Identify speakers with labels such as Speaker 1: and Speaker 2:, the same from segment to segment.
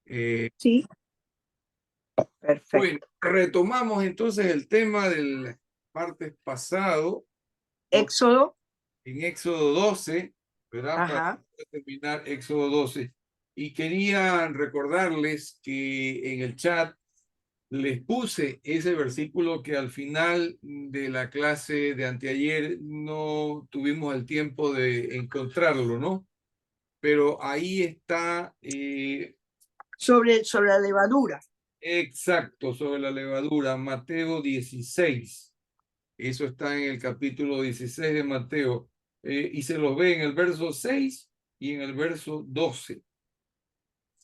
Speaker 1: Sí, perfecto.
Speaker 2: Bueno, retomamos entonces el tema del martes pasado.
Speaker 1: Éxodo.
Speaker 2: En Éxodo 12, ¿verdad?
Speaker 1: Ajá.
Speaker 2: Para terminar Éxodo 12. Y quería recordarles que en el chat les puse ese versículo que al final de la clase de anteayer no tuvimos el tiempo de encontrarlo, ¿no? Pero ahí está
Speaker 1: Sobre la levadura.
Speaker 2: exacto sobre la levadura, Mateo 16. Eso está en el capítulo 16 de Mateo. Y se lo ve en el verso 6 y en el verso 12.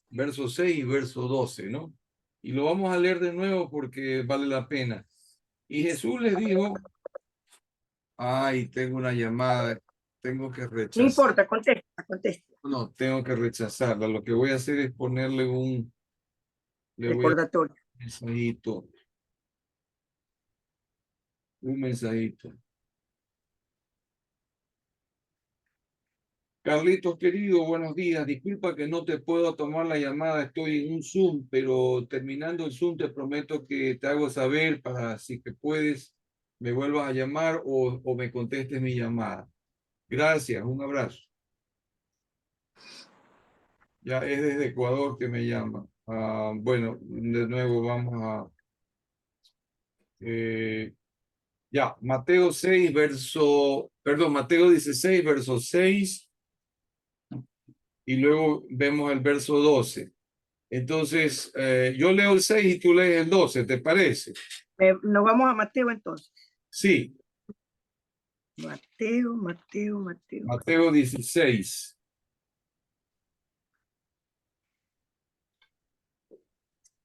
Speaker 2: Verso 6 y verso 12, ¿no? Y lo vamos a leer de nuevo porque vale la pena. Y Jesús les dijo, ay, tengo una llamada, tengo que
Speaker 1: No
Speaker 2: rechazar.
Speaker 1: importa, contesta, contesta.
Speaker 2: No, tengo que rechazarla. Lo que voy a hacer es ponerle le voy a
Speaker 1: Recordatorio.
Speaker 2: un mensajito. Carlitos, querido, buenos días. Disculpa que no te puedo tomar la llamada, estoy en un Zoom, pero terminando el Zoom te prometo que te hago saber para si que puedes me vuelvas a llamar o me contestes mi llamada. Gracias, un abrazo. Ya es desde Ecuador que me llama. Bueno, de nuevo vamos a... ya, Mateo 6, Mateo 16, verso 6, y luego vemos el verso 12. Entonces, yo leo el 6 y tú lees el 12, ¿te parece?
Speaker 1: Nos vamos a Mateo entonces.
Speaker 2: Sí.
Speaker 1: Mateo.
Speaker 2: Mateo 16.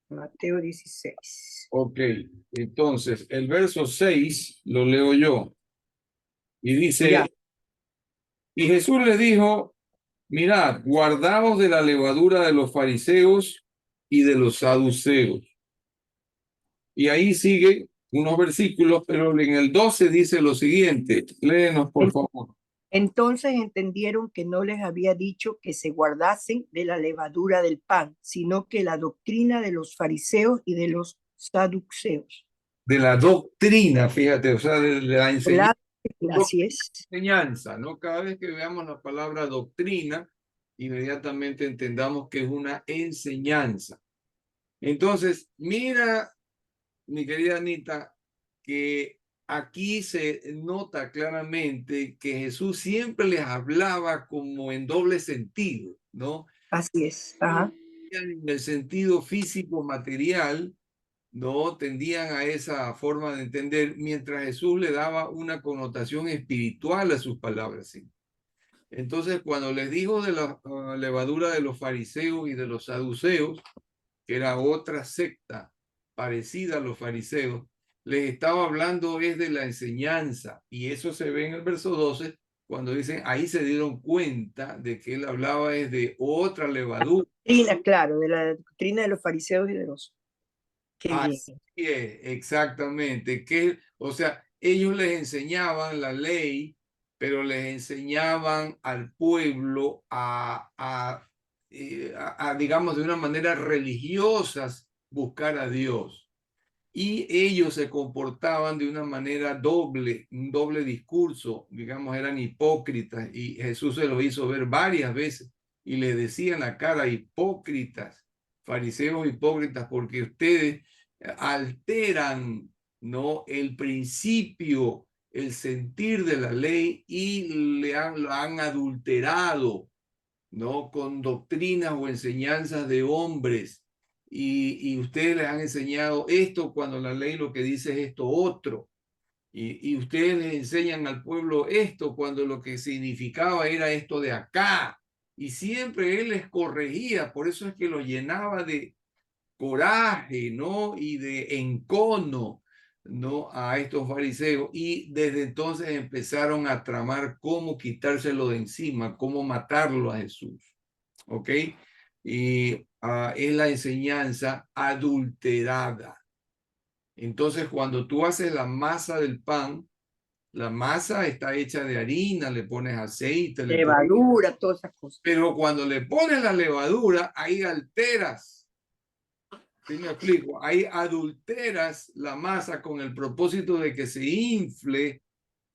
Speaker 1: Mateo 16.
Speaker 2: Ok, entonces el verso 6 lo leo yo. Y dice,
Speaker 1: Ya.
Speaker 2: y Jesús les dijo, mirad, guardaos de la levadura de los fariseos y de los saduceos. Y ahí sigue unos versículos, pero en el 12 dice lo siguiente, léenos por favor.
Speaker 1: Entonces entendieron que no les había dicho que se guardasen de la levadura del pan, sino que la doctrina de los fariseos y de los saduceos.
Speaker 2: De la doctrina, fíjate, o sea, de la enseñanza.
Speaker 1: Así es.
Speaker 2: Enseñanza, ¿no? Cada vez que veamos la palabra doctrina, inmediatamente entendamos que es una enseñanza. Entonces, mira, mi querida Anita, que aquí se nota claramente que Jesús siempre les hablaba como en doble sentido, ¿no?
Speaker 1: Así es. Ajá.
Speaker 2: En el sentido físico, material, no tendían a esa forma de entender, mientras Jesús le daba una connotación espiritual a sus palabras. ¿Sí? Entonces, cuando les dijo de la levadura de los fariseos y de los saduceos, que era otra secta parecida a los fariseos, les estaba hablando es de la enseñanza, y eso se ve en el verso 12, cuando dicen, ahí se dieron cuenta de que él hablaba es de otra levadura.
Speaker 1: Claro, de la doctrina de los fariseos y de los... Qué bien.
Speaker 2: Así es, exactamente. Que, o sea, ellos les enseñaban la ley, pero les enseñaban al pueblo digamos, de una manera religiosa buscar a Dios. Y ellos se comportaban de una manera doble, un doble discurso, digamos, eran hipócritas. Y Jesús se lo hizo ver varias veces y le decían a cara, hipócritas, fariseos hipócritas, porque ustedes alteran, ¿no? El principio, el sentir de la ley y lo han adulterado, ¿no? Con doctrinas o enseñanzas de hombres. Y ustedes les han enseñado esto cuando la ley lo que dice es esto otro. Y ustedes les enseñan al pueblo esto cuando lo que significaba era esto de acá. Y siempre él les corregía, por eso es que lo llenaba de coraje, ¿no? Y de encono, ¿no? A estos fariseos. Y desde entonces empezaron a tramar cómo quitárselo de encima, cómo matarlo a Jesús. ¿Ok? Y es la enseñanza adulterada. Entonces, cuando tú haces la masa del pan, la masa está hecha de harina, le pones aceite,
Speaker 1: Levadura, todas esas cosas.
Speaker 2: pero cuando le pones la levadura, ahí alteras ¿Sí me explico? Ahí adulteras la masa con el propósito de que se infle,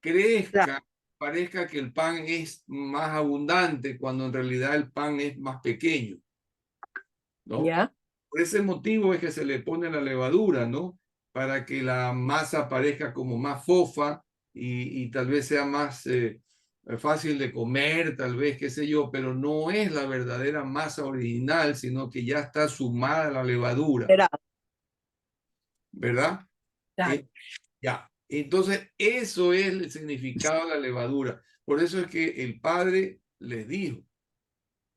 Speaker 1: Claro,
Speaker 2: crezca, parezca que el pan es más abundante cuando en realidad el pan es más pequeño, ¿no?
Speaker 1: ya,
Speaker 2: Por ese motivo es que se le pone la levadura, ¿no? Para que la masa parezca como más fofa y tal vez sea más fácil de comer, tal vez, qué sé yo, pero no es la verdadera masa original, sino que ya está sumada la levadura,
Speaker 1: será,
Speaker 2: ¿verdad?
Speaker 1: claro.
Speaker 2: Eh, ya. Entonces, eso es el significado de la levadura. Por eso es que el Padre les dijo,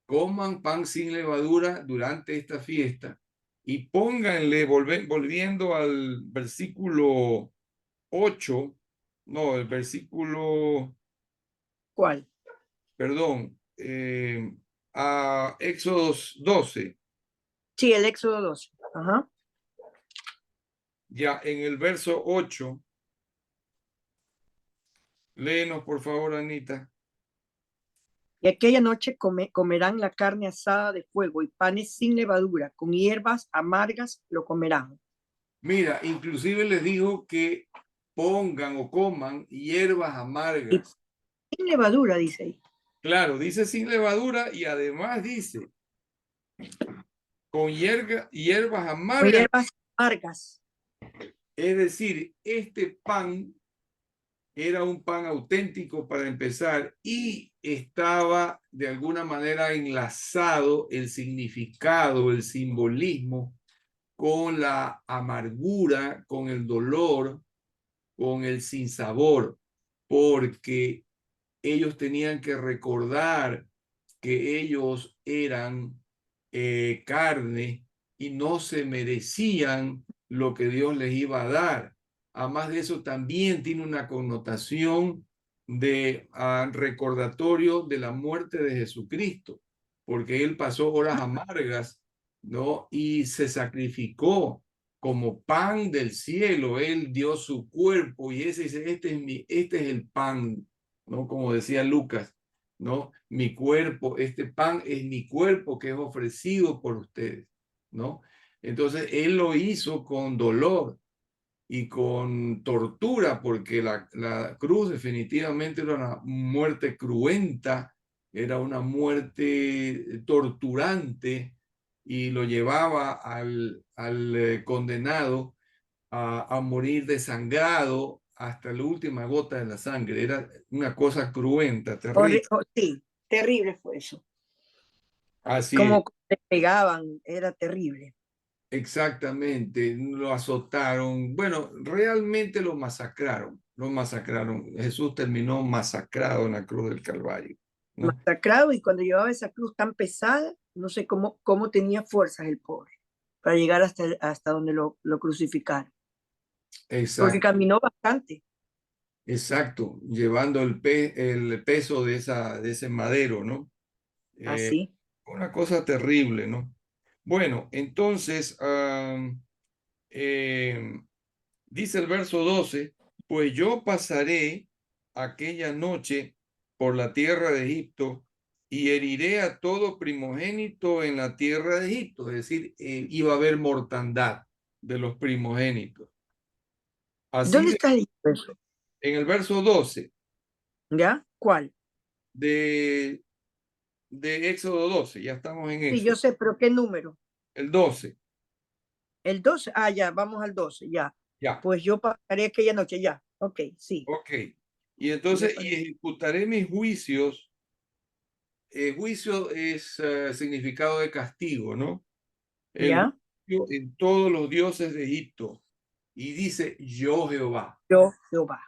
Speaker 2: coman pan sin levadura durante esta fiesta y pónganle, volviendo al versículo 8, no, el versículo,
Speaker 1: ¿Cuál?
Speaker 2: perdón, a Éxodos 12,
Speaker 1: Sí, el Éxodo 2. Ajá.
Speaker 2: ya en el verso 8, léenos por favor, Anita.
Speaker 1: Y aquella noche comerán la carne asada de fuego y panes sin levadura, con hierbas amargas lo comerán.
Speaker 2: Mira, inclusive les dijo que pongan o coman hierbas
Speaker 1: Y
Speaker 2: amargas.
Speaker 1: sin levadura, dice ahí.
Speaker 2: Claro, dice sin levadura y además dice con hierbas
Speaker 1: Con
Speaker 2: amargas.
Speaker 1: hierbas amargas.
Speaker 2: Es decir, este pan era un pan auténtico para empezar y estaba de alguna manera enlazado el significado, el simbolismo con la amargura, con el dolor, con el sinsabor, porque ellos tenían que recordar que ellos eran carne y no se merecían lo que Dios les iba a dar. Además de eso, también tiene una connotación de recordatorio de la muerte de Jesucristo, porque Él pasó horas amargas, ¿no? Y se sacrificó como pan del cielo. Él dio su cuerpo y ese dice, este es el pan, ¿no? Como decía Lucas, ¿no? Mi cuerpo, este pan es mi cuerpo que es ofrecido por ustedes, ¿no? Entonces, Él lo hizo con dolor y con tortura, porque la cruz definitivamente era una muerte cruenta, era una muerte torturante y lo llevaba al condenado a morir desangrado hasta la última gota de la sangre. Era una cosa cruenta, terrible.
Speaker 1: Sí, terrible fue eso.
Speaker 2: Así es.
Speaker 1: Como le pegaban, era terrible.
Speaker 2: Exactamente, lo azotaron. Bueno, realmente lo masacraron, lo masacraron. Jesús terminó masacrado en la cruz del Calvario, ¿no?
Speaker 1: Masacrado y cuando llevaba esa cruz tan pesada, no sé cómo tenía fuerzas el pobre para llegar hasta donde lo crucificaron. Porque
Speaker 2: Exacto,
Speaker 1: caminó bastante.
Speaker 2: exacto, llevando el peso de ese madero, ¿no? Eh,
Speaker 1: Así.
Speaker 2: una cosa terrible, ¿no? Bueno, entonces, eh, dice el verso 12, pues yo pasaré aquella noche por la tierra de Egipto y heriré a todo primogénito en la tierra de Egipto. Es decir, iba a haber mortandad de los primogénitos. Así
Speaker 1: ¿Dónde está eso?
Speaker 2: en el verso 12
Speaker 1: ¿Ya? ¿Cuál?
Speaker 2: de, de Éxodo 12, ya estamos en
Speaker 1: Sí, yo
Speaker 2: Éxodo,
Speaker 1: sé, pero ¿qué número?
Speaker 2: el 12,
Speaker 1: El 12. Ah, ya, vamos al 12, ya.
Speaker 2: ya,
Speaker 1: Pues yo pasaré aquella noche, ya. Ok, sí.
Speaker 2: ok. Y
Speaker 1: Ya
Speaker 2: entonces, y
Speaker 1: paré.
Speaker 2: ejecutaré mis juicios. Juicio es significado de castigo, ¿no? El
Speaker 1: ¿Ya?
Speaker 2: juicio en todos los dioses de Egipto. Y dice yo Jehová.
Speaker 1: Yo, Jehová.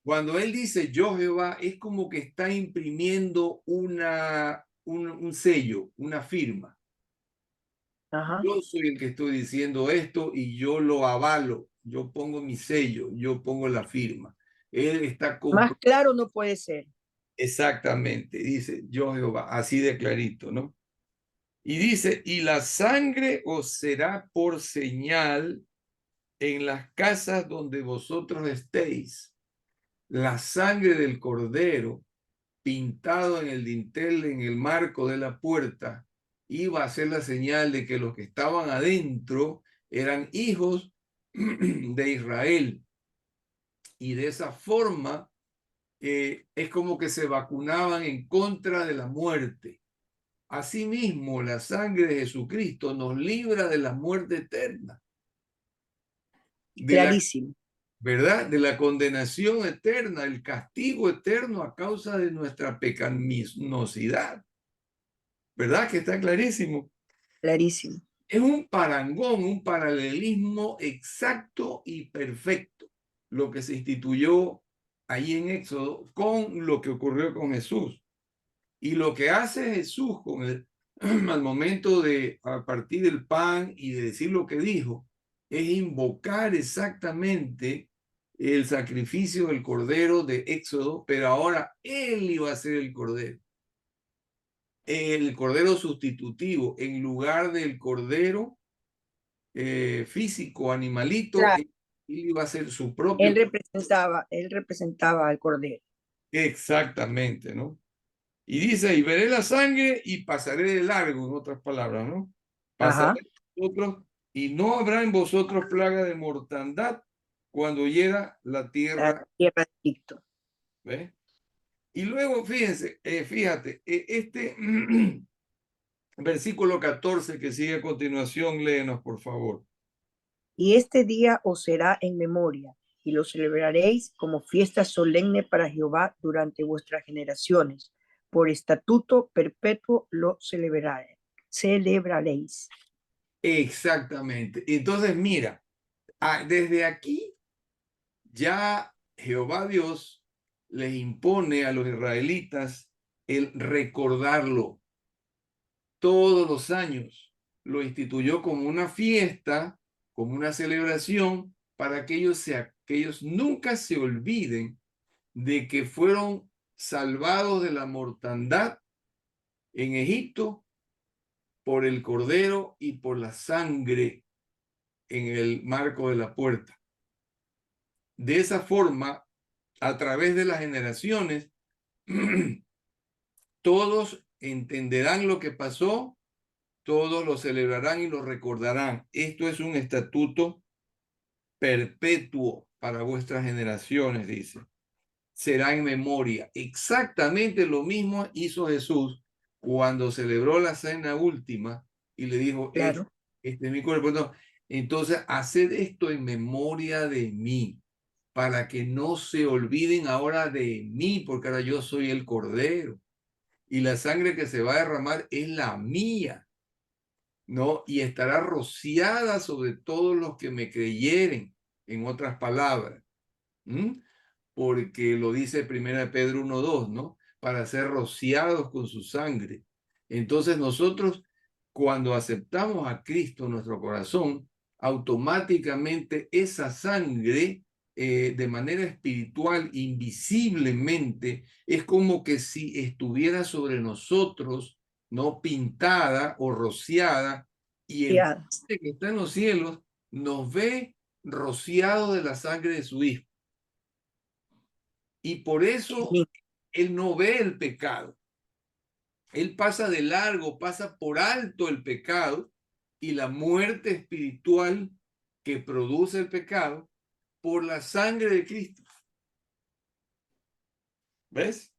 Speaker 2: Cuando él dice yo Jehová, es como que está imprimiendo un sello, una firma.
Speaker 1: Ajá.
Speaker 2: Yo soy el que estoy diciendo esto y yo lo avalo. Yo pongo mi sello, yo pongo la firma. Él está
Speaker 1: Más claro no puede ser.
Speaker 2: exactamente, dice yo Jehová, así de clarito, ¿no? Y dice, y la sangre os será por señal en las casas donde vosotros estéis. La sangre del cordero pintado en el dintel, en el marco de la puerta, iba a ser la señal de que los que estaban adentro eran hijos de Israel. Y de esa forma es como que se vacunaban en contra de la muerte. Asimismo, la sangre de Jesucristo nos libra de la muerte eterna, de la,
Speaker 1: Clarísimo.
Speaker 2: ¿verdad? De la condenación eterna, el castigo eterno a causa de nuestra pecaminosidad. ¿Verdad que está clarísimo?
Speaker 1: Clarísimo.
Speaker 2: Es un parangón, un paralelismo exacto y perfecto lo que se instituyó ahí en Éxodo con lo que ocurrió con Jesús. Y lo que hace Jesús con al momento de partir el pan y de decir lo que dijo, es invocar exactamente el sacrificio del cordero de Éxodo, pero ahora él iba a ser el cordero sustitutivo, en lugar del cordero físico, animalito,
Speaker 1: Claro.
Speaker 2: él iba a ser su propio.
Speaker 1: Él representaba al Cordero.
Speaker 2: Exactamente, ¿no? Y dice, y veré la sangre y pasaré de largo, en otras palabras, ¿no? Pasaré
Speaker 1: Ajá.
Speaker 2: de vosotros y no habrá en vosotros plaga de mortandad cuando hiera la
Speaker 1: La
Speaker 2: tierra.
Speaker 1: tierra de Egipto.
Speaker 2: ¿Ve? Y luego, fíjense, fíjate, este versículo 14 que sigue a continuación, léenos, por favor.
Speaker 1: Y este día os será en memoria, y lo celebraréis como fiesta solemne para Jehová durante vuestras generaciones. Por estatuto perpetuo lo celebraréis.
Speaker 2: Exactamente. Entonces, mira, desde aquí ya Jehová Dios les impone a los israelitas el recordarlo todos los años. Lo instituyó como una fiesta, como una celebración, para que ellos nunca se olviden de que fueron salvados de la mortandad en Egipto por el cordero y por la sangre en el marco de la puerta. De esa forma, a través de las generaciones, todos entenderán lo que pasó, todos lo celebrarán y lo recordarán. Esto es un estatuto perpetuo para vuestras generaciones, dice. Será en memoria. Exactamente lo mismo hizo Jesús cuando celebró la cena última y le dijo,
Speaker 1: Claro.
Speaker 2: este es mi cuerpo. No. Entonces, haced esto en memoria de mí, para que no se olviden ahora de mí, porque ahora yo soy el Cordero y la sangre que se va a derramar es la mía, ¿no? Y estará rociada sobre todos los que me creyeren, en otras palabras. ¿Mm? Porque lo dice Primera Pedro 1:2, ¿no? Para ser rociados con su sangre. Entonces nosotros, cuando aceptamos a Cristo en nuestro corazón, automáticamente esa sangre, de manera espiritual, invisiblemente, es como que si estuviera sobre nosotros, ¿no? Pintada o rociada, y el
Speaker 1: Ya.
Speaker 2: Padre que está en los cielos nos ve rociado de la sangre de su Hijo. Y por eso
Speaker 1: Sí.
Speaker 2: él no ve el pecado. Él pasa de largo, pasa por alto el pecado y la muerte espiritual que produce el pecado por la sangre de Cristo. ¿Ves?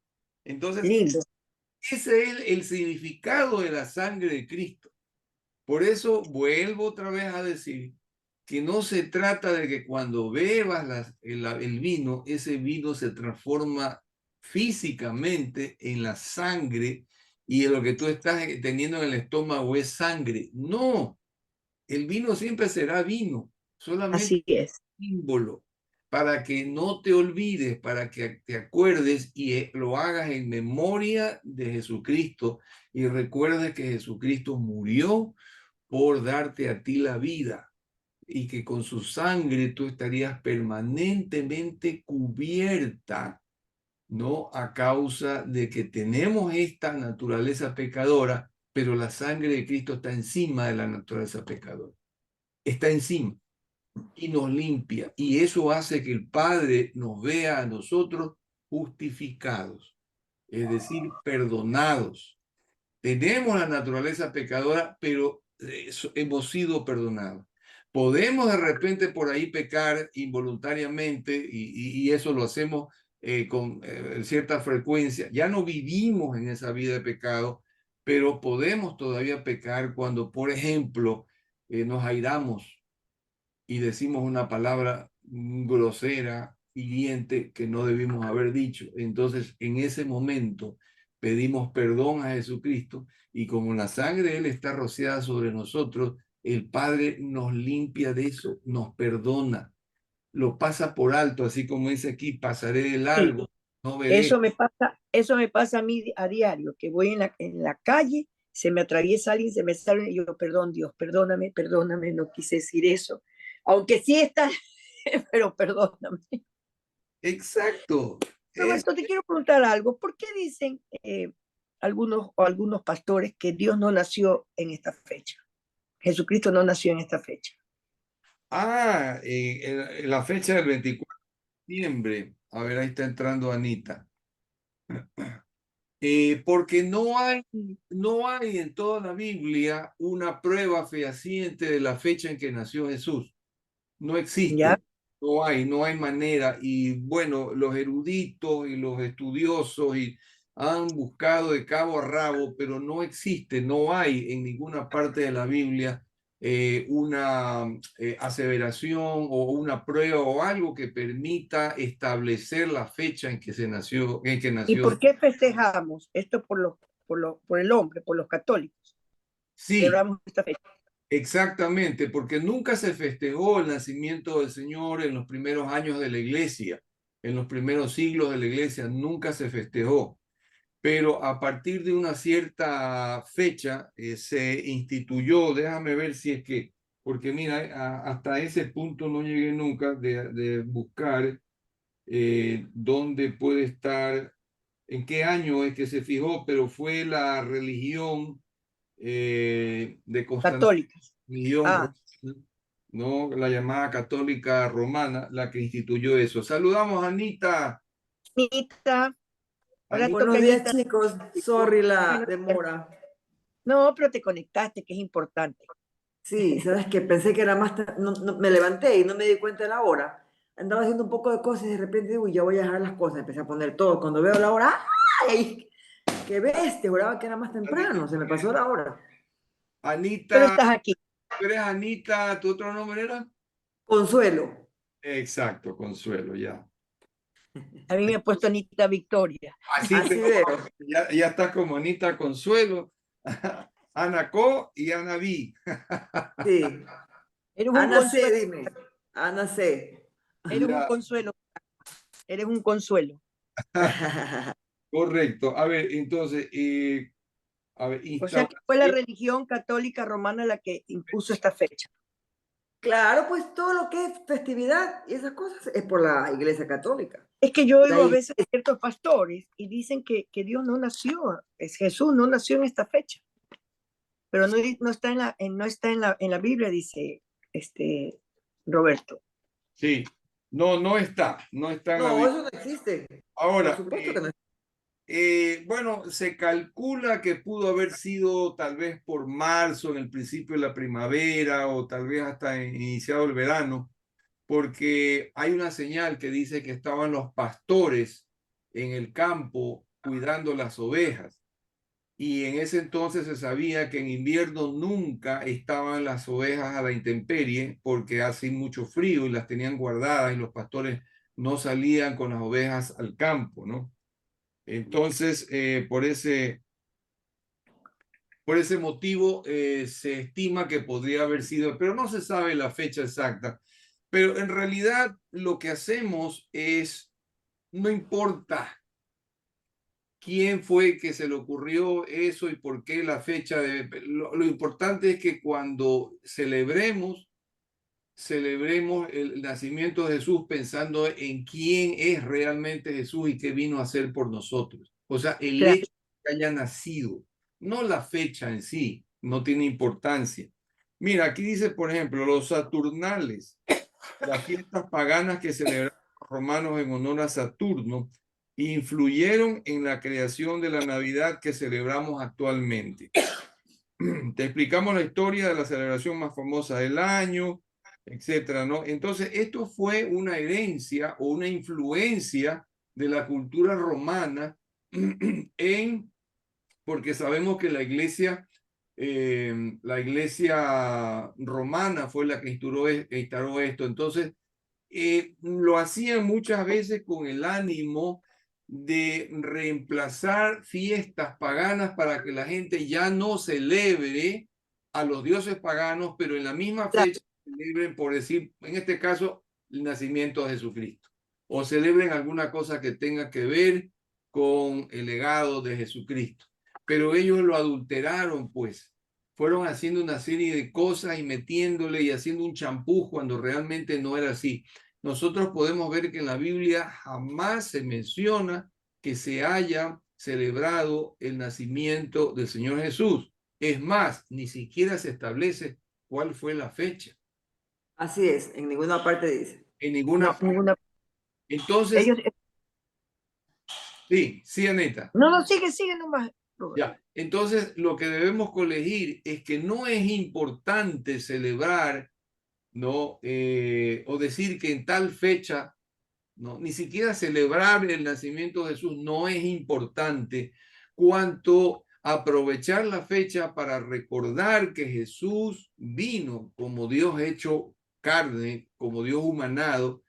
Speaker 2: Entonces,
Speaker 1: Lindo.
Speaker 2: ese es el significado de la sangre de Cristo. Por eso vuelvo otra vez a decir que no se trata de que cuando bebas el vino, ese vino se transforma físicamente en la sangre y lo que tú estás teniendo en el estómago es sangre. No, el vino siempre será vino, solamente
Speaker 1: Así es.
Speaker 2: símbolo, para que no te olvides, para que te acuerdes y lo hagas en memoria de Jesucristo y recuerdes que Jesucristo murió por darte a ti la vida y que con su sangre tú estarías permanentemente cubierta, ¿no? A causa de que tenemos esta naturaleza pecadora, pero la sangre de Cristo está encima de la naturaleza pecadora. Está encima y nos limpia. Y eso hace que el Padre nos vea a nosotros justificados, es decir, perdonados. Tenemos la naturaleza pecadora, pero hemos sido perdonados. Podemos de repente por ahí pecar involuntariamente y eso lo hacemos con cierta frecuencia. Ya no vivimos en esa vida de pecado, pero podemos todavía pecar cuando, por ejemplo, nos airamos y decimos una palabra grosera, hiriente, que no debimos haber dicho. Entonces, en ese momento pedimos perdón a Jesucristo y como la sangre de Él está rociada sobre nosotros, el Padre nos limpia de eso, nos perdona, lo pasa por alto, así como dice aquí, pasaré de
Speaker 1: Sí,
Speaker 2: largo, no veré.
Speaker 1: eso me pasa a mí a diario, que voy en la calle, se me atraviesa alguien, se me sale y yo, perdón Dios, perdóname, perdóname, no quise decir eso. Aunque sí está, pero perdóname.
Speaker 2: Exacto. Es,
Speaker 1: Roberto, te quiero preguntar algo. ¿Por qué dicen algunos pastores que Dios no nació en esta fecha? Jesucristo no nació en esta fecha.
Speaker 2: en la fecha del 24 de septiembre, a ver, ahí está entrando Anita. Porque no hay en toda la Biblia una prueba fehaciente de la fecha en que nació Jesús. No
Speaker 1: ¿Ya?
Speaker 2: existe, no hay manera. Y bueno, los eruditos y los estudiosos han buscado de cabo a rabo, pero no existe, no hay en ninguna parte de la Biblia una aseveración o una prueba o algo que permita establecer la fecha en que
Speaker 1: ¿Y
Speaker 2: nació.
Speaker 1: por qué festejamos esto por el hombre, por los católicos?
Speaker 2: Sí,
Speaker 1: Celebramos esta fecha.
Speaker 2: exactamente, porque nunca se festejó el nacimiento del Señor en los primeros años de la iglesia, en los primeros siglos de la iglesia, nunca se festejó. Pero a partir de una cierta fecha se instituyó, déjame ver si es que, porque mira, hasta ese punto no llegué nunca de buscar dónde puede estar, en qué año es que se fijó, pero fue la religión de Constantinopla,
Speaker 1: Católicas. Ah,
Speaker 2: ¿no? La llamada católica romana, la que instituyó eso. Saludamos a Anita.
Speaker 1: Anita, ahora
Speaker 2: Anita,
Speaker 1: toca
Speaker 3: Buenos días,
Speaker 1: Anita.
Speaker 3: chicos. Sorry la
Speaker 1: Bueno,
Speaker 3: demora.
Speaker 1: no, pero te conectaste, que es importante.
Speaker 3: Sí, sabes que pensé que era más. Me levanté y no me di cuenta de la hora. Andaba haciendo un poco de cosas y de repente, uy, ya voy a dejar las cosas. Empecé a poner todo. Cuando veo la hora, ¡ay! ¡Qué bestia! Juraba que era más temprano. Se me pasó la hora.
Speaker 1: Pero
Speaker 2: Anita,
Speaker 1: estás aquí.
Speaker 2: ¿tú eres Anita? ¿Tu otro nombre era?
Speaker 3: Consuelo.
Speaker 2: Exacto, Consuelo, ya.
Speaker 1: A mí me ha puesto Anita Victoria.
Speaker 2: Así
Speaker 3: Así
Speaker 2: te,
Speaker 3: veo.
Speaker 2: ya estás como Anita Consuelo, Ana Co y Ana B.
Speaker 3: Sí.
Speaker 1: Eres un
Speaker 3: Ana C,
Speaker 1: consuelo,
Speaker 3: dime. Ana C.
Speaker 1: eres un
Speaker 2: Ya,
Speaker 1: consuelo, eres un consuelo.
Speaker 2: correcto. A ver, entonces, a ver,
Speaker 1: O sea que fue la
Speaker 2: instauración.
Speaker 1: religión católica romana la que impuso esta fecha.
Speaker 3: Claro, pues todo lo que es festividad y esas cosas es por la Iglesia Católica.
Speaker 1: Es que yo
Speaker 3: De
Speaker 1: oigo a
Speaker 3: ahí.
Speaker 1: veces a ciertos pastores y dicen que Dios no nació, es Jesús no nació en esta fecha, pero no está no está en la Biblia, dice Roberto.
Speaker 2: Sí, no está en la
Speaker 3: No,
Speaker 2: Biblia.
Speaker 3: eso no existe. Por
Speaker 2: Ahora,
Speaker 3: supuesto que no.
Speaker 2: bueno, se calcula que pudo haber sido tal vez por marzo, en el principio de la primavera, o tal vez hasta iniciado el verano, porque hay una señal que dice que estaban los pastores en el campo cuidando las ovejas. Y en ese entonces se sabía que en invierno nunca estaban las ovejas a la intemperie porque hace mucho frío y las tenían guardadas y los pastores no salían con las ovejas al campo, ¿no? Entonces, por ese motivo se estima que podría haber sido, pero no se sabe la fecha exacta. Pero en realidad lo que hacemos es, no importa quién fue que se le ocurrió eso y por qué la fecha lo importante es que cuando celebremos el nacimiento de Jesús pensando en quién es realmente Jesús y qué vino a hacer por nosotros. O sea, el
Speaker 1: Claro.
Speaker 2: hecho de que haya nacido, no la fecha en sí, no tiene importancia. Mira, aquí dice, por ejemplo, los Saturnales, las fiestas paganas que celebraron los romanos en honor a Saturno, influyeron en la creación de la Navidad que celebramos actualmente. Te explicamos la historia de la celebración más famosa del año, etcétera, ¿no? Entonces, esto fue una herencia o una influencia de la cultura romana porque sabemos que la iglesia romana fue la que instauró esto. Entonces, lo hacían muchas veces con el ánimo de reemplazar fiestas paganas para que la gente ya no celebre a los dioses paganos, pero en la misma fecha celebren, por decir, en este caso, el nacimiento de Jesucristo, o celebren alguna cosa que tenga que ver con el legado de Jesucristo. Pero ellos lo adulteraron, pues. Fueron haciendo una serie de cosas y metiéndole y haciendo un champú cuando realmente no era así. Nosotros podemos ver que en la Biblia jamás se menciona que se haya celebrado el nacimiento del Señor Jesús. Es más, ni siquiera se establece cuál fue la fecha.
Speaker 3: Así es, en ninguna parte dice.
Speaker 2: En ninguna
Speaker 1: No,
Speaker 2: parte.
Speaker 1: ninguna.
Speaker 2: Entonces,
Speaker 1: Ellos,
Speaker 2: sí, Aneta.
Speaker 1: no, sigue nomás, Robert.
Speaker 2: Ya, entonces lo que debemos colegir es que no es importante celebrar, ¿no? O decir que en tal fecha, ¿no? Ni siquiera celebrar el nacimiento de Jesús no es importante cuanto aprovechar la fecha para recordar que Jesús vino como Dios hecho carne, como Dios humanado,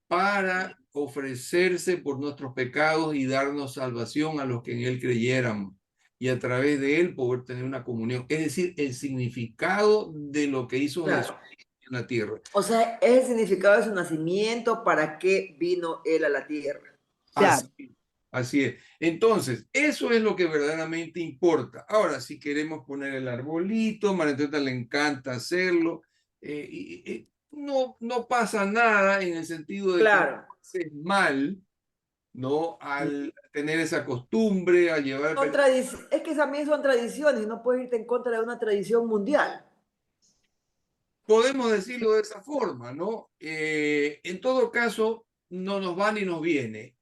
Speaker 2: para ofrecerse por nuestros pecados y darnos salvación a los que en Él creyéramos y a través de Él poder tener una comunión. Es decir, el significado de lo que hizo Jesús en la tierra.
Speaker 3: O sea, es el significado de su nacimiento, para qué vino Él a la tierra.
Speaker 1: Claro.
Speaker 2: Así es. Entonces, eso es lo que verdaderamente importa. Ahora, si queremos poner el arbolito, María Antonieta le encanta hacerlo, no pasa nada en el sentido de
Speaker 3: Claro.
Speaker 2: que es mal, ¿no? Al tener esa costumbre, a llevar...
Speaker 3: Es que también son tradiciones, no puedes irte en contra de una tradición mundial.
Speaker 2: Podemos decirlo de esa forma, ¿no? En todo caso, no nos va ni nos viene,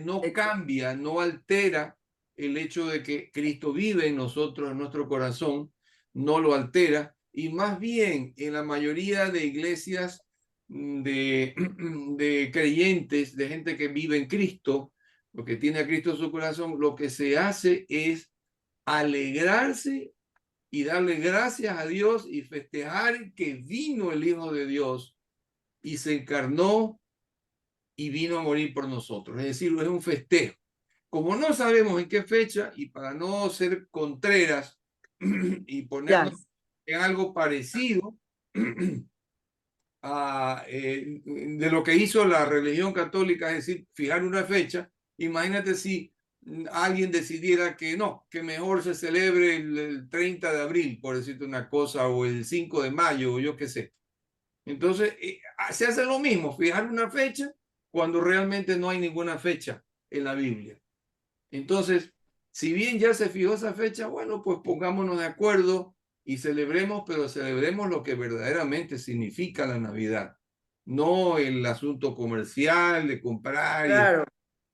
Speaker 2: no cambia, no altera el hecho de que Cristo vive en nosotros, en nuestro corazón, no lo altera, y más bien en la mayoría de iglesias de creyentes, de gente que vive en Cristo, lo que tiene a Cristo en su corazón, lo que se hace es alegrarse y darle gracias a Dios y festejar que vino el Hijo de Dios y se encarnó y vino a morir por nosotros. Es decir, es un festejo. Como no sabemos en qué fecha y para no ser contreras y ponernos en algo parecido de lo que hizo la religión católica, es decir, fijar una fecha, imagínate si alguien decidiera que no, que mejor se celebre el 30 de abril, por decirte una cosa, o el 5 de mayo, o yo qué sé. Entonces, se hace lo mismo, fijar una fecha cuando realmente no hay ninguna fecha en la Biblia. Entonces, si bien ya se fijó esa fecha, bueno, pues pongámonos de acuerdo y celebremos, pero celebremos lo que verdaderamente significa la Navidad, no el asunto comercial de comprar
Speaker 3: Claro.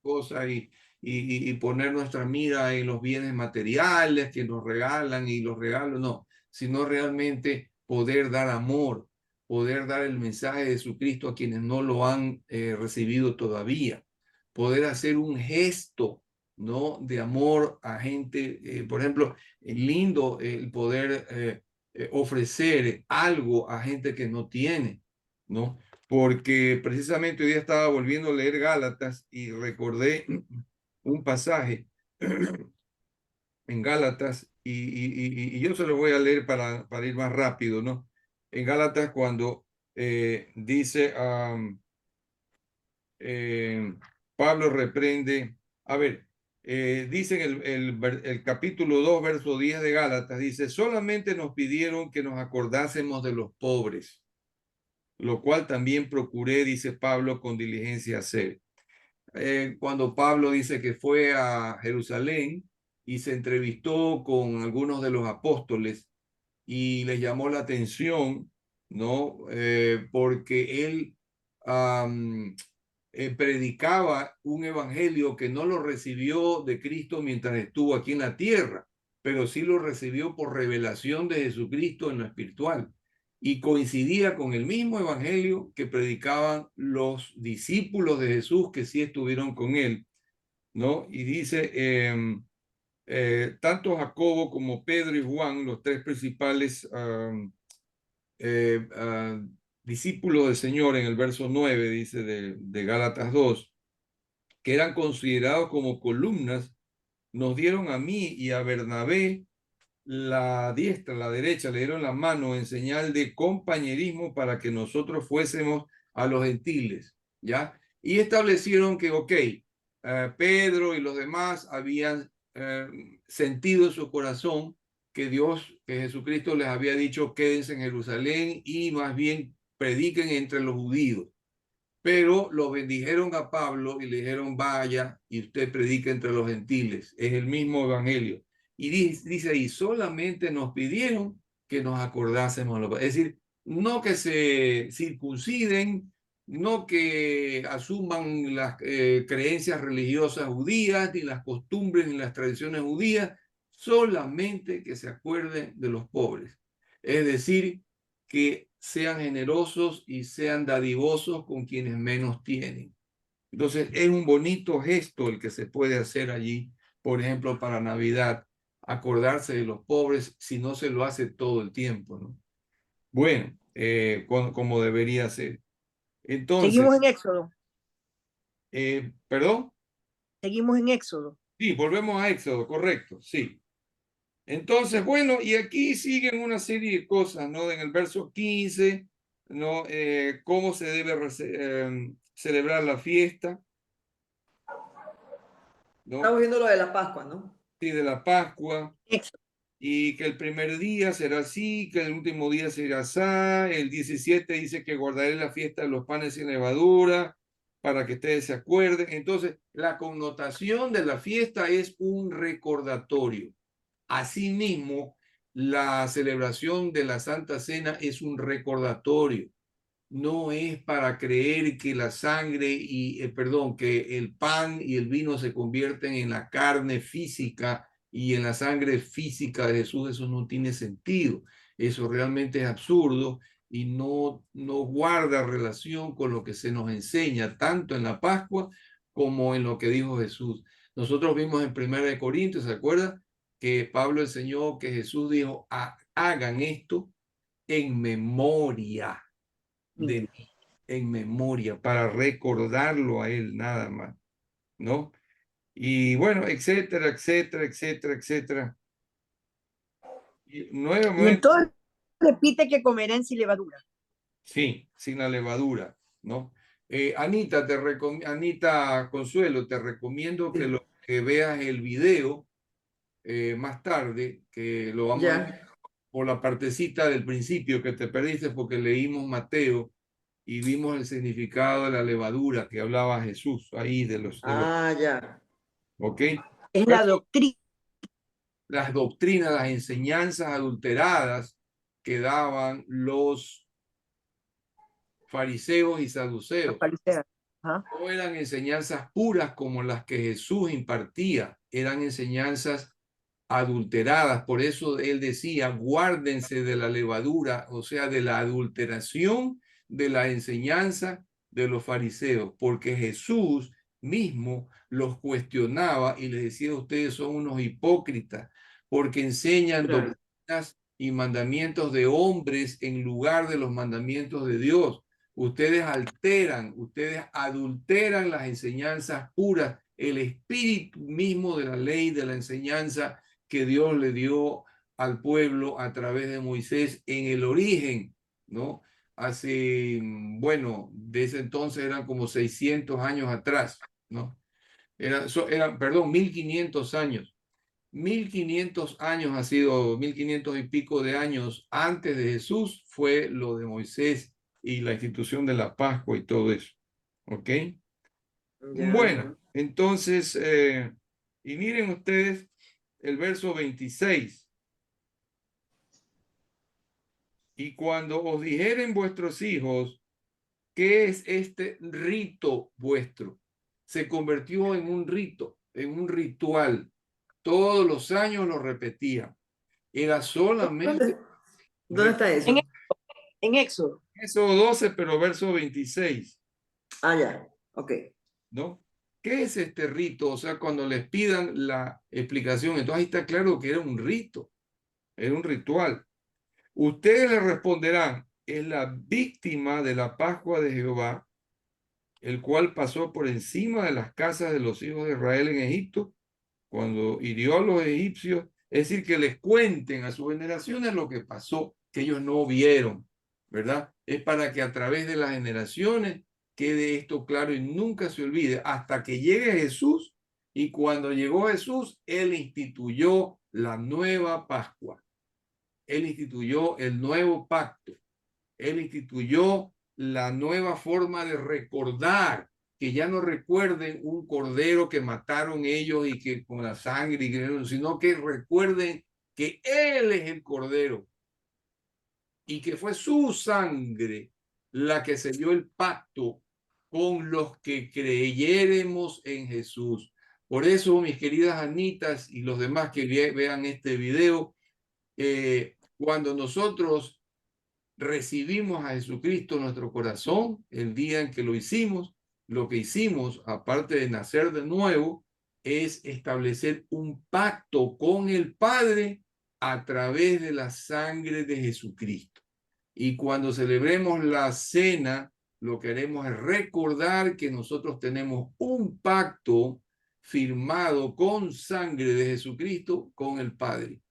Speaker 2: cosas y poner nuestra mira en los bienes materiales que nos regalan y los regalos, no, sino realmente poder dar amor, poder dar el mensaje de Jesucristo a quienes no lo han recibido todavía, poder hacer un gesto, ¿no? De amor a gente, por ejemplo, lindo el poder ofrecer algo a gente que no tiene, ¿no? Porque precisamente hoy día estaba volviendo a leer Gálatas y recordé un pasaje en Gálatas y yo se lo voy a leer para ir más rápido, ¿no? En Gálatas cuando dice, Pablo reprende, a ver, dice en el capítulo 2, verso 10 de Gálatas, dice, solamente nos pidieron que nos acordásemos de los pobres, lo cual también procuré, dice Pablo, con diligencia hacer. Cuando Pablo dice que fue a Jerusalén y se entrevistó con algunos de los apóstoles y les llamó la atención, ¿no? Porque él predicaba un evangelio que no lo recibió de Cristo mientras estuvo aquí en la tierra, pero sí lo recibió por revelación de Jesucristo en lo espiritual. y coincidía con el mismo evangelio que predicaban los discípulos de Jesús que sí estuvieron con él, ¿no? Y dice, tanto Jacobo como Pedro y Juan, los tres principales discípulos del Señor, en el verso 9, dice de Gálatas 2, que eran considerados como columnas, nos dieron a mí y a Bernabé la diestra, la derecha, le dieron la mano en señal de compañerismo para que nosotros fuésemos a los gentiles, ¿ya? Y establecieron que, ok, Pedro y los demás habían sentido en su corazón que Dios, que Jesucristo les había dicho, quédense en Jerusalén y más bien prediquen entre los judíos. Pero lo bendijeron a Pablo y le dijeron, vaya y usted predica entre los gentiles. Es el mismo evangelio. Y dice ahí, solamente nos pidieron que nos acordásemos. Es decir, no que se circunciden, no que asuman las creencias religiosas judías, ni las costumbres, ni las tradiciones judías, solamente que se acuerden de los pobres. Es decir, que sean generosos y sean dadivosos con quienes menos tienen. Entonces, es un bonito gesto el que se puede hacer allí, por ejemplo, para Navidad, acordarse de los pobres si no se lo hace todo el tiempo, ¿no? Bueno, como debería ser.
Speaker 1: Seguimos
Speaker 2: Entonces,
Speaker 1: en Éxodo.
Speaker 2: ¿perdón?
Speaker 1: Seguimos en Éxodo.
Speaker 2: Sí, volvemos a Éxodo, correcto, sí. Entonces, bueno, y aquí siguen una serie de cosas, ¿no? En el verso 15, ¿no? Cómo se debe celebrar la fiesta, ¿no?
Speaker 3: Estamos viendo lo de la Pascua, ¿no?
Speaker 2: Sí, de la Pascua,
Speaker 1: Éxodo.
Speaker 2: y que el primer día será así, que el último día será así. El 17 dice que guardaré la fiesta de los panes sin levadura, para que ustedes se acuerden. Entonces, la connotación de la fiesta es un recordatorio. Asimismo, la celebración de la Santa Cena es un recordatorio. No es para creer que la sangre que el pan y el vino se convierten en la carne física y en la sangre física de Jesús. Eso no tiene sentido. Eso realmente es absurdo y no guarda relación con lo que se nos enseña tanto en la Pascua como en lo que dijo Jesús. Nosotros vimos en 1 Corintios, ¿se acuerda? Que Pablo enseñó que Jesús dijo, hagan esto en memoria de mí, en memoria, para recordarlo a él nada más, ¿no? Y bueno, etcétera, etcétera, etcétera, etcétera. Y
Speaker 1: Y
Speaker 2: nuevamente,
Speaker 1: entonces repite que comerán sin levadura.
Speaker 2: sí, sin la levadura, ¿no? Anita, Anita Consuelo, te recomiendo que veas el video más tarde, que lo vamos a ver
Speaker 3: Ya.
Speaker 2: por la partecita del principio que te perdiste porque leímos Mateo y vimos el significado de la levadura que hablaba Jesús ahí
Speaker 3: Ah, ya.
Speaker 2: ¿ok?
Speaker 1: Es la
Speaker 2: Luego,
Speaker 1: doctrina.
Speaker 2: las doctrinas, las enseñanzas adulteradas que daban los fariseos y saduceos.
Speaker 1: Ajá.
Speaker 2: No eran enseñanzas puras como las que Jesús impartía, eran enseñanzas adulteradas. Por eso él decía, guárdense de la levadura, o sea, de la adulteración de la enseñanza de los fariseos, porque Jesús mismo los cuestionaba y les decía, ustedes son unos hipócritas, porque enseñan
Speaker 3: Claro.
Speaker 2: doctrinas y mandamientos de hombres en lugar de los mandamientos de Dios. Ustedes ustedes adulteran las enseñanzas puras, el espíritu mismo de la ley, de la enseñanza que Dios le dio al pueblo a través de Moisés en el origen, ¿no? Hace, bueno, desde entonces eran como 600 años atrás, ¿no? Perdón, 1500 años. 1500 años ha sido, 1500 y pico de años antes de Jesús fue lo de Moisés y la institución de la Pascua y todo eso. ¿Ok?
Speaker 3: Ya.
Speaker 2: Bueno, entonces, y miren ustedes el verso 26. Y cuando os dijeren vuestros hijos, ¿qué es este rito vuestro? Se convirtió en un rito, en un ritual. Todos los años lo repetía. Era solamente
Speaker 3: ¿Dónde está eso?
Speaker 1: En Éxodo.
Speaker 2: Éxodo 12, pero verso 26,
Speaker 3: Ah, ya. Ok.
Speaker 2: ¿no? ¿Qué es este rito? O sea, cuando les pidan la explicación, entonces ahí está claro que era un rito, era un ritual. Ustedes le responderán, es la víctima de la Pascua de Jehová, el cual pasó por encima de las casas de los hijos de Israel en Egipto, cuando hirió a los egipcios, es decir, que les cuenten a sus generaciones lo que pasó, que ellos no vieron, ¿verdad? Es para que a través de las generaciones quede esto claro y nunca se olvide, hasta que llegue Jesús, y cuando llegó Jesús, Él instituyó la nueva Pascua. Él instituyó el nuevo pacto. Él instituyó la nueva forma de recordar, que ya no recuerden un cordero que mataron ellos y que con la sangre, sino que recuerden que Él es el cordero y que fue su sangre la que selló el pacto con los que creyéremos en Jesús. Por eso, mis queridas Anitas y los demás que vean este video, cuando nosotros recibimos a Jesucristo en nuestro corazón el día en que lo hicimos, lo que hicimos, aparte de nacer de nuevo, es establecer un pacto con el Padre a través de la sangre de Jesucristo. Y cuando celebremos la cena, lo que haremos es recordar que nosotros tenemos un pacto firmado con sangre de Jesucristo con el Padre.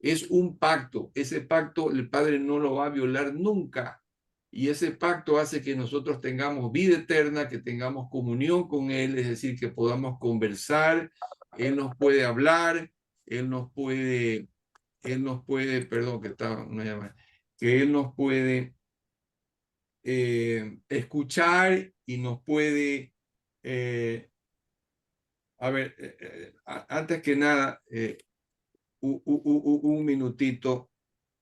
Speaker 2: Es un pacto. Ese pacto el Padre no lo va a violar nunca. Y ese pacto hace que nosotros tengamos vida eterna, que tengamos comunión con Él, es decir, que podamos conversar. Él nos puede hablar, Él nos puede, perdón, que estaba una llamada, que Él nos puede escuchar y nos puede, antes que nada, un minutito.